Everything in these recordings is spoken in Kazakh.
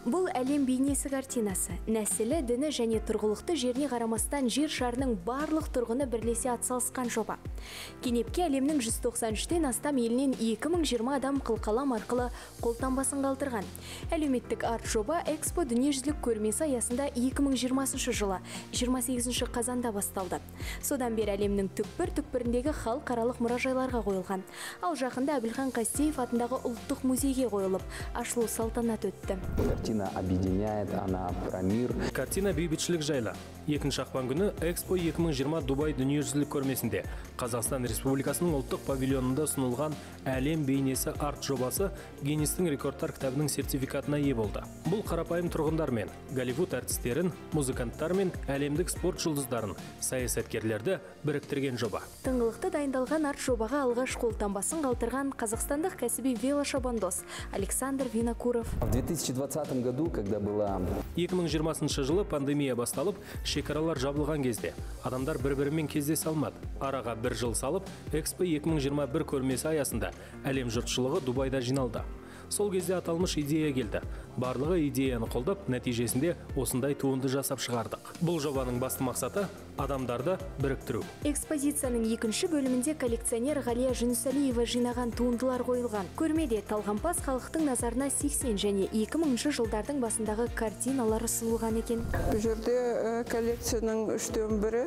Бұл әлем бейнесі картинасы. Нәсілі, діні және тұрғылықты жеріне қарамастан жер шарының барлық тұрғыны бірлесе атсалысқан жоба. Кенепке әлемнің 193-тен астам елінен 2020 адам қылқалам арқылы қолтаңбасын қалдырған. Әлеуметтік арт жоба Экспо дүниежүзілік көрмесі аясында 2020 жылы 28 қазанда басталды. Содан бері әлемнің түкпір-түкпіріндегі халықаралық мұражайларға қойылған. Ал жақында Әбілхан Қастеев атындағы ұлттық музейге қойылып, ашылу салтанат өтті. Картина объединяет, она про мир. Картина бейбітшілік жайлы. Екінші ақпан күні Экспо 2020 Дубай дүниежүзілік көрмесінде Қазақстан Республикасының ұлттық павильонында ұсынылған әлем бейнесі арт жобасы Гиннестің рекордтар кітабының сертификатына ие болды. Бұл қарапайым тұрғындар мен Голливуд әртістерін, музыканттар мен әлемдік спорт жұлдыздарын, саясаткерлерді біріктірген жоба. Тыңғылықты дайындалған арт жобаға алғаш қолтаңбасын қалдырған қазақстандық кәсіби велошабандоз Александр Винокуров. В 2020 году, когда была 2020 жылы пандемия басталып, шекаралар жабылған кезде адамдар бір-бірімен кездесе алмады. Араға бір жыл салып, Экспо 2021 көрмесі аясында әлем жұртшылығы Дубайда жиналды. Сол кезде аталмыш идея келді. Барлығы идеяны қолдап, нәтижесінде осындай туынды жасап шығардық. Бұл жобаның басты мақсаты адамдарды біріктіру. Экспозицияның екінші бөлімінде коллекционер Ғалия Жүнісәлиева жинаған туындылар қойылған. Көрмеде талғампаз халықтың назарына 80 және 2000 жылдардың басындағы картиналар ұсынылған екен. Бұл жерде коллекцияның 3/1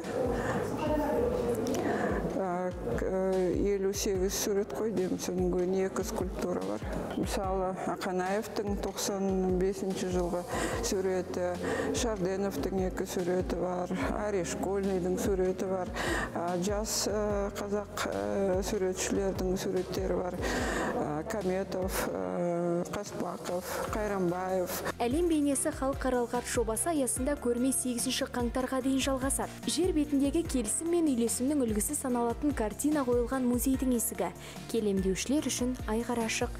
58 сурет қой деймін, соның көне 2 скульптура бар. Мысалы, Ақанаевтың 95 жылғы суреті, Шарденовтың 2 суреті бар, Арешкольныйдың суреті бар, жас қазақ суретшілердің суреттері бар, Каметов, Қаспақов, Қайрамбаев. Әлем бейнесі халықаралық арт жобасы аясында көрме 8 қаңтарға дейін жалғасады. Жер бетіндегі келісім мен үйлесімнің үлгісі саналатын картина қойылған музейдің есігі келемдеушілер үшін айқара ашық.